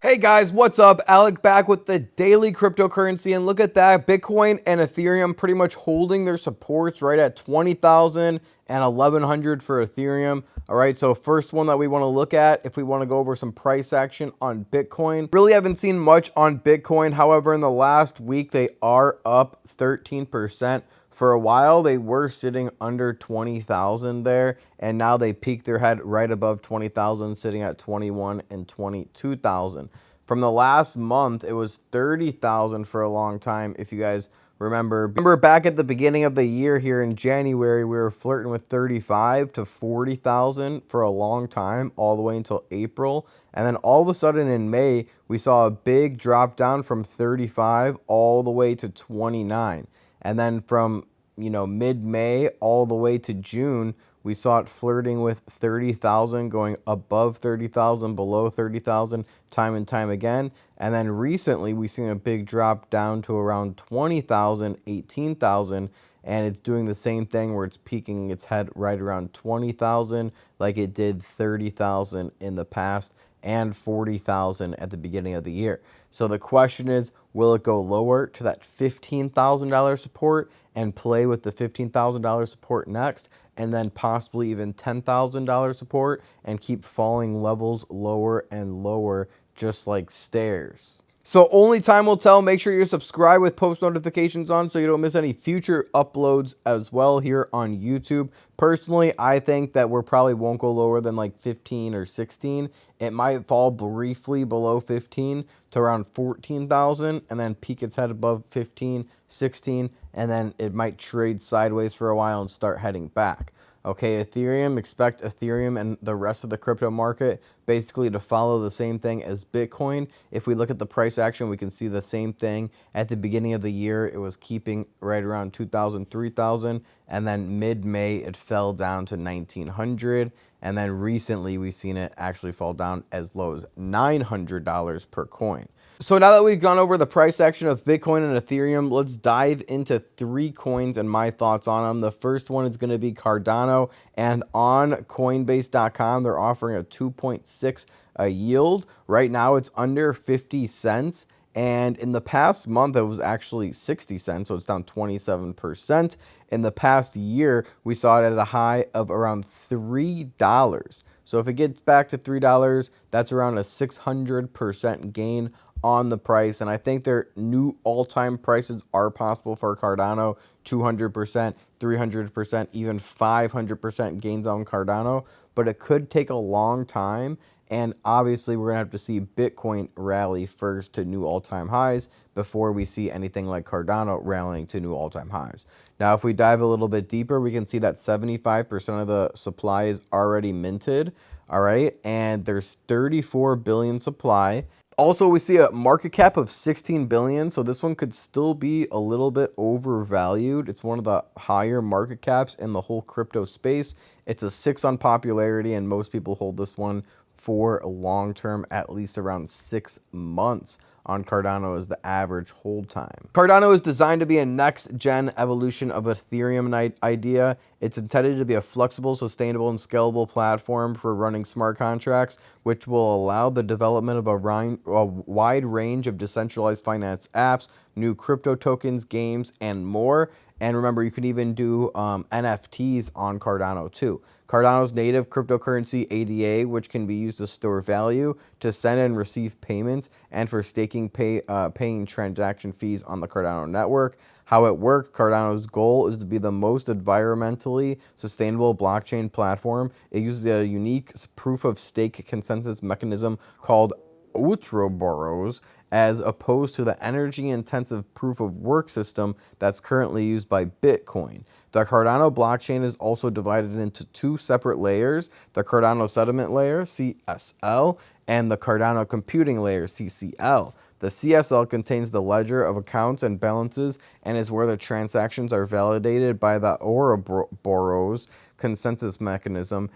Hey guys, what's up? Alec back with the daily cryptocurrency, and look at that. Bitcoin and Ethereum pretty much holding their supports right at 20,000 and 1100 for Ethereum. All right, so first one that we want to look at, if we want to go over some price action on Bitcoin. Really haven't seen much on Bitcoin. However, in the last week, they are up 13%. For a while, they were sitting under 20,000 there, and now they peaked their head right above 20,000, sitting at 21 and 22,000. From the last month, it was 30,000 for a long time. If you guys remember back at the beginning of the year here in January, we were flirting with 35 to 40,000 for a long time, all the way until April. And then all of a sudden in May, we saw a big drop down from 35 all the way to 29. And then from, mid-May all the way to June, we saw it flirting with 30,000, going above 30,000, below 30,000, time and time again. And then recently, we've seen a big drop down to around 20,000, 18,000, and it's doing the same thing where it's peaking its head right around 20,000, like it did 30,000 in the past and 40,000 at the beginning of the year. So the question is, will it go lower to that $15,000 support and play with the $15,000 support next, and then possibly even $10,000 support and keep falling levels lower and lower, just like stairs? So only time will tell. Make sure you're subscribed with post notifications on so you don't miss any future uploads as well here on YouTube. Personally, I think that we probably won't go lower than like 15 or 16. It might fall briefly below 15 to around 14,000 and then peak its head above 15, 16, and then it might trade sideways for a while and start heading back. Okay, Ethereum, expect Ethereum and the rest of the crypto market basically to follow the same thing as Bitcoin. If we look at the price action, we can see the same thing. At the beginning of the year, it was keeping right around 2,000, 3,000, and then mid-May, it fell down to 1,900, and then recently, we've seen it actually fall down as low as $900 per coin. So now that we've gone over the price action of Bitcoin and Ethereum, let's dive into three coins and my thoughts on them. The first one is going to be Cardano, and on Coinbase.com, they're offering a 2.6 yield. Right now, it's under 50 cents. And in the past month, it was actually 60 cents, so it's down 27%. In the past year, we saw it at a high of around $3. So if it gets back to $3, that's around a 600% gain on the price. And I think their new all-time prices are possible for Cardano: 200%, 300%, even 500% gains on Cardano. But it could take a long time. And obviously, we're going to have to see Bitcoin rally first to new all-time highs before we see anything like Cardano rallying to new all-time highs. Now, if we dive a little bit deeper, we can see that 75% of the supply is already minted, all right? And there's 34 billion supply. Also, we see a market cap of 16 billion, so this one could still be a little bit overvalued. It's one of the higher market caps in the whole crypto space. It's a 6 on popularity, and most people hold this one for a long term, at least around 6 months on Cardano is the average hold time. Cardano is designed to be a next-gen evolution of Ethereum idea. It's intended to be a flexible, sustainable, and scalable platform for running smart contracts, which will allow the development of a wide range of decentralized finance apps, new crypto tokens, games, and more. And remember, you can even do NFTs on Cardano too. Cardano's native cryptocurrency ADA, which can be used to store value, to send and receive payments, and for staking paying transaction fees on the Cardano network. How it works: Cardano's goal is to be the most environmentally sustainable blockchain platform. It uses a unique proof-of-stake consensus mechanism called Ouroboros, as opposed to the energy-intensive proof-of-work system that's currently used by Bitcoin. The Cardano blockchain is also divided into two separate layers: the Cardano settlement layer, CSL, and the Cardano computing layer, CCL. The CSL contains the ledger of accounts and balances and is where the transactions are validated by the Ouroboros consensus mechanism.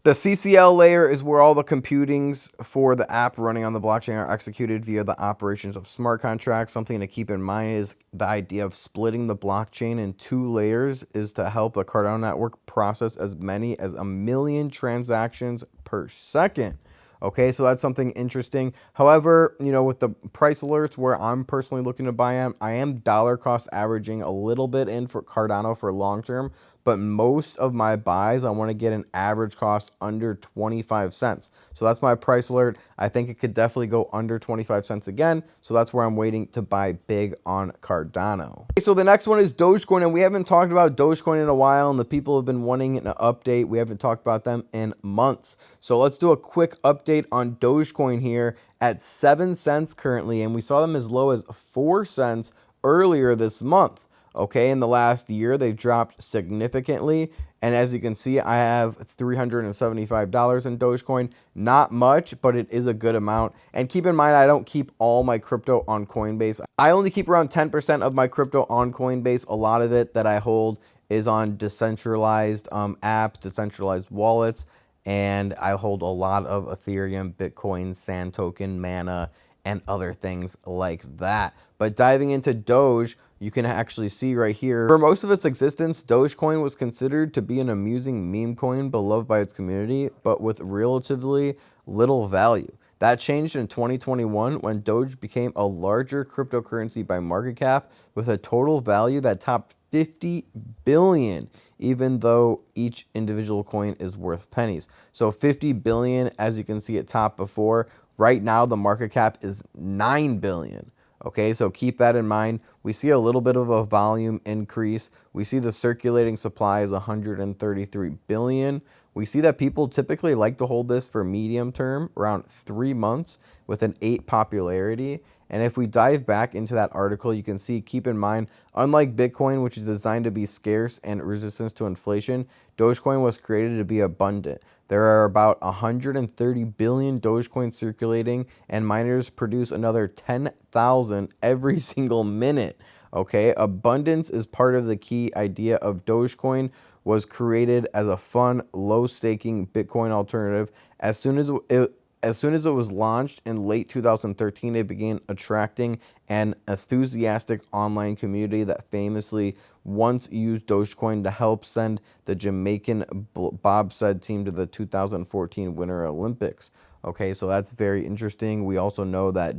The CCL layer is where all the computings for the app running on the blockchain are executed via the operations of smart contracts. Something to keep in mind is the idea of splitting the blockchain in two layers is to help the Cardano network process as many as 1 million transactions per second. Okay, so that's something interesting. However, with the price alerts where I'm personally looking to buy in, I am dollar cost averaging a little bit in for Cardano for long term, but most of my buys, I want to get an average cost under 25 cents. So that's my price alert. I think it could definitely go under 25 cents again. So that's where I'm waiting to buy big on Cardano. Okay, so the next one is Dogecoin, and we haven't talked about Dogecoin in a while, and the people have been wanting an update. We haven't talked about them in months. So let's do a quick update on Dogecoin here at 7 cents currently, and we saw them as low as 4 cents earlier this month. Okay, in the last year, they've dropped significantly. And as you can see, I have $375 in Dogecoin. Not much, but it is a good amount. And keep in mind, I don't keep all my crypto on Coinbase. I only keep around 10% of my crypto on Coinbase. A lot of it that I hold is on decentralized apps, decentralized wallets. And I hold a lot of Ethereum, Bitcoin, Sand Token, Mana, and other things like that. But diving into Doge, you can actually see right here, for most of its existence, Dogecoin was considered to be an amusing meme coin beloved by its community, but with relatively little value. That changed in 2021 when Doge became a larger cryptocurrency by market cap with a total value that topped 50 billion, even though each individual coin is worth pennies. So 50 billion, as you can see at top before, right now the market cap is 9 billion. Okay, so keep that in mind. We see a little bit of a volume increase. We see the circulating supply is 133 billion. We see that people typically like to hold this for medium term, around 3 months, with an 8 popularity. And if we dive back into that article, you can see, keep in mind, unlike Bitcoin, which is designed to be scarce and resistant to inflation, Dogecoin was created to be abundant. There are about 130 billion Dogecoin circulating, and miners produce another 10,000 every single minute. Okay, abundance is part of the key idea of Dogecoin. Was created as a fun, low-staking Bitcoin alternative. As soon as it was launched in late 2013, it began attracting an enthusiastic online community that famously once used Dogecoin to help send the Jamaican bobsled team to the 2014 Winter Olympics. Okay, so that's very interesting. We also know that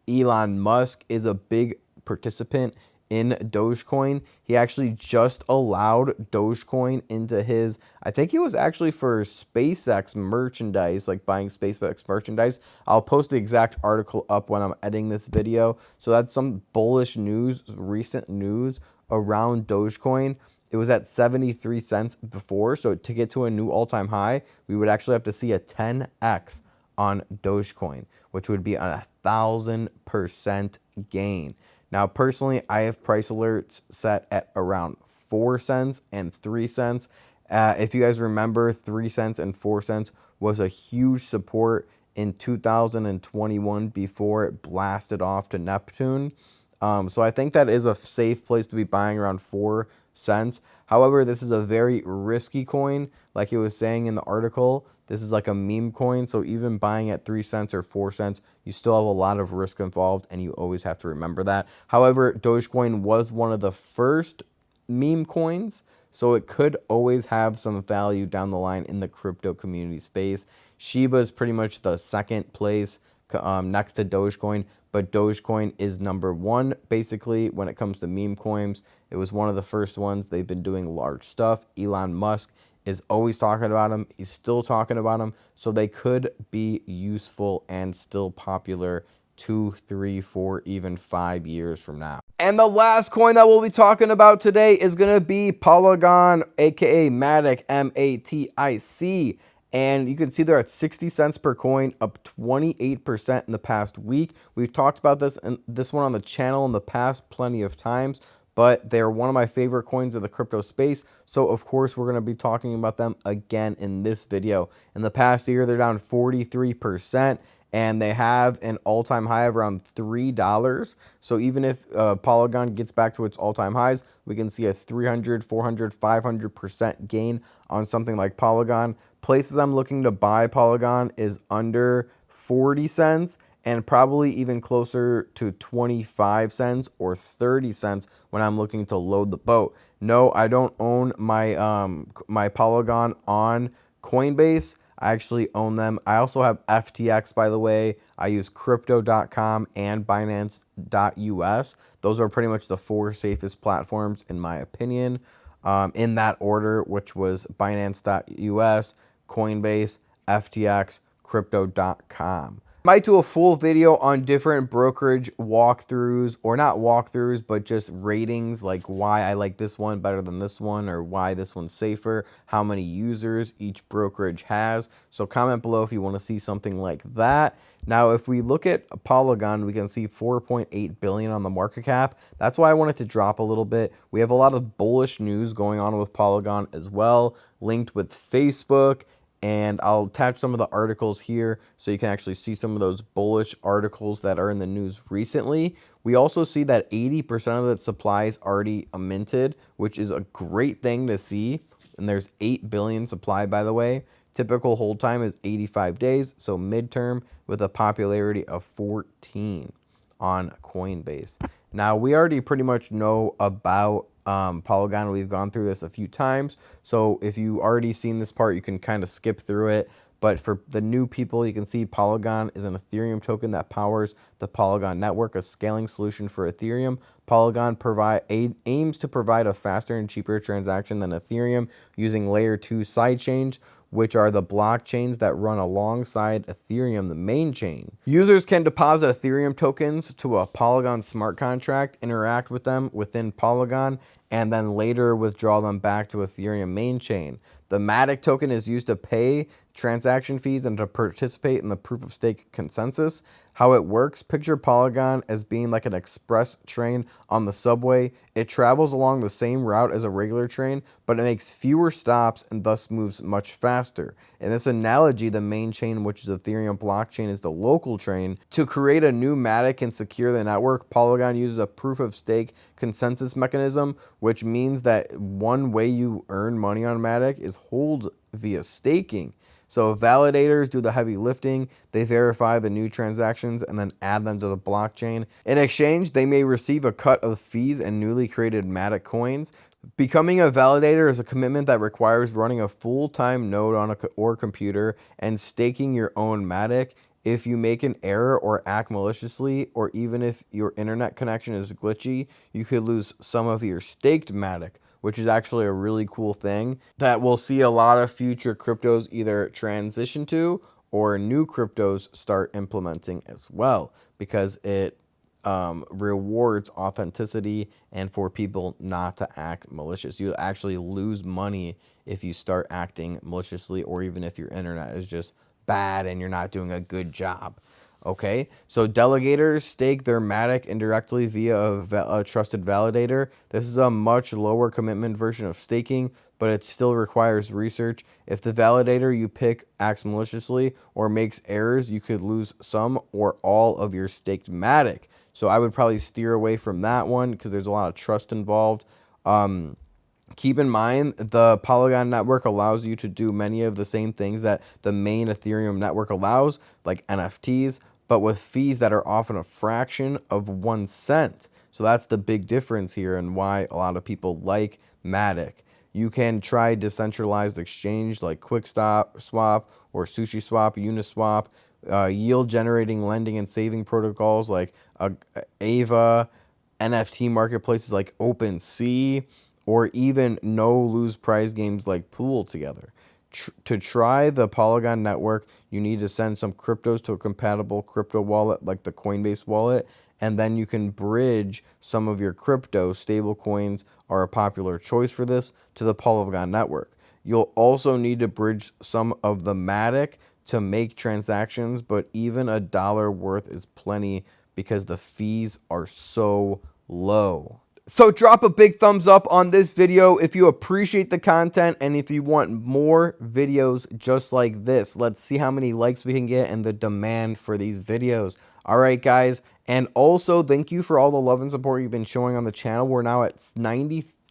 Elon Musk is a big participant in Dogecoin. He actually just allowed Dogecoin into his, I think it was actually for SpaceX merchandise, like buying SpaceX merchandise. I'll post the exact article up when I'm editing this video. So that's some bullish news, recent news around Dogecoin. It was at 73 cents before. So to get to a new all-time high, we would actually have to see a 10x on Dogecoin, which would be a 1,000% gain. Now, personally, I have price alerts set at around 4 cents and 3 cents. If you guys remember, 3 cents and 4 cents was a huge support in 2021 before it blasted off to Neptune. So I think that is a safe place to be buying, around 4 cents. However, this is a very risky coin. Like it was saying in the article, this is like a meme coin. So even buying at 3 cents or 4 cents, you still have a lot of risk involved, and you always have to remember that. However, Dogecoin was one of the first meme coins, so it could always have some value down the line in the crypto community space. Shiba is pretty much the second place next to Dogecoin, but Dogecoin is number one basically when it comes to meme coins. It was one of the first ones. They've been doing large stuff. Elon Musk is always talking about them. He's still talking about them, so they could be useful and still popular 2, 3, 4, even 5 years from now. And the last coin that we'll be talking about today is going to be Polygon, aka MATIC, MATIC. And you can see they're at 60 cents per coin, up 28% in the past week. We've talked about this one on the channel in the past plenty of times, but they're one of my favorite coins of the crypto space. So of course, we're going to be talking about them again in this video. In the past year, they're down 43%. And they have an all-time high of around $3. So even if Polygon gets back to its all-time highs, we can see a 300, 400, 500% gain on something like Polygon. Places I'm looking to buy Polygon is under 40 cents and probably even closer to 25 cents or 30 cents when I'm looking to load the boat. No, I don't own my my Polygon on Coinbase. I actually own them. I also have FTX, by the way. I use crypto.com and Binance.us. Those are pretty much the 4 safest platforms in my opinion, in that order, which was Binance.us, Coinbase, FTX, crypto.com. Might do a full video on different brokerage walkthroughs, or not walkthroughs, but just ratings, like why I like this one better than this one, or why this one's safer, how many users each brokerage has. So comment below if you want to see something like that. Now, if we look at Polygon, we can see 4.8 billion on the market cap. That's why I wanted to drop a little bit. We have a lot of bullish news going on with Polygon as well, linked with Facebook. And I'll attach some of the articles here so you can actually see some of those bullish articles that are in the news recently. We also see that 80% of the supply is already minted, which is a great thing to see. And there's 8 billion supply, by the way. Typical hold time is 85 days, so midterm with a popularity of 14 on Coinbase. Now, we already pretty much know about Polygon. We've gone through this a few times. So if you already seen this part, you can kind of skip through it. But for the new people, you can see Polygon is an Ethereum token that powers the Polygon network, a scaling solution for Ethereum. Polygon aims to provide a faster and cheaper transaction than Ethereum using layer 2 sidechains, which are the blockchains that run alongside Ethereum, the main chain. Users can deposit Ethereum tokens to a Polygon smart contract, interact with them within Polygon, and then later withdraw them back to Ethereum main chain. The MATIC token is used to pay transaction fees and to participate in the proof of stake consensus. How it works: picture Polygon as being like an express train on the subway. It travels along the same route as a regular train, but it makes fewer stops and thus moves much faster. In this analogy, the main chain, which is Ethereum blockchain, is the local train. To create a new MATIC and secure the network, Polygon uses a proof of stake consensus mechanism, which means that one way you earn money on MATIC is hold via staking. So validators do the heavy lifting. They verify the new transactions and then add them to the blockchain. In exchange, they may receive a cut of fees and newly created MATIC coins. Becoming a validator is a commitment that requires running a full-time node on or computer and staking your own MATIC. If you make an error or act maliciously, or even if your internet connection is glitchy, you could lose some of your staked MATIC, which is actually a really cool thing that we'll see a lot of future cryptos either transition to or new cryptos start implementing as well, because it rewards authenticity and for people not to act malicious. You actually lose money if you start acting maliciously, or even if your internet is just bad and you're not doing a good job. Okay, so delegators stake their MATIC indirectly via a trusted validator. This is a much lower commitment version of staking, but it still requires research. If the validator you pick acts maliciously or makes errors, you could lose some or all of your staked MATIC. So I would probably steer away from that one because there's a lot of trust involved. Keep in mind, the Polygon network allows you to do many of the same things that the main Ethereum network allows, like NFTs, but with fees that are often a fraction of 1 cent. So that's the big difference here and why a lot of people like MATIC. You can try decentralized exchange like QuickSwap or SushiSwap, Uniswap, yield generating lending and saving protocols like Ava, NFT marketplaces like OpenSea, or even no-lose prize games like Pool Together. To try the Polygon network, you need to send some cryptos to a compatible crypto wallet like the Coinbase wallet, and then you can bridge some of your crypto. Stable coins are a popular choice for this to the Polygon network. You'll also need to bridge some of the MATIC to make transactions, but even $1 worth is plenty because the fees are so low. So drop a big thumbs up on this video if you appreciate the content and if you want more videos just like this. Let's see how many likes we can get and the demand for these videos. All right, guys. And also, thank you for all the love and support you've been showing on the channel. We're now at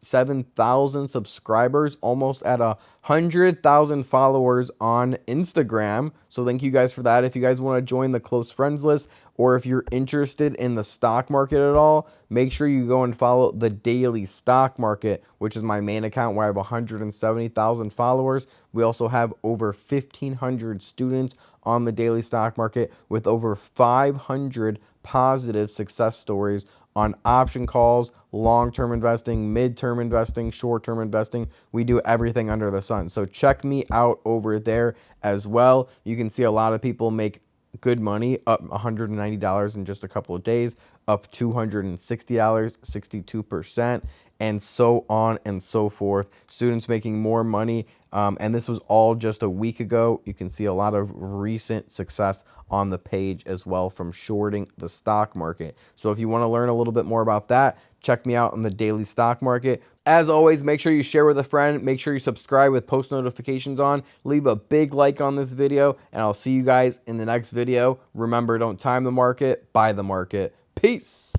57,000 subscribers, almost at 100,000 followers on Instagram. So thank you guys for that. If you guys want to join the close friends list, or if you're interested in the stock market at all, make sure you go and follow the Daily Stock Market, which is my main account where I have 170,000 followers. We also have over 1,500 students on the Daily Stock Market with over 500 positive success stories on option calls, long-term investing, mid-term investing, short-term investing. We do everything under the sun. So check me out over there as well. You can see a lot of people make good money, up $190 in just a couple of days, up $260, 62%, and so on and so forth. Students making more money, and this was all just a week ago. You can see a lot of recent success on the page as well from shorting the stock market. So if you want to learn a little bit more about that, check me out on the Daily Stock Market. As always, make sure you share with a friend. Make sure you subscribe with post notifications on. Leave a big like on this video, and I'll see you guys in the next video. Remember, don't time the market, buy the market. Peace.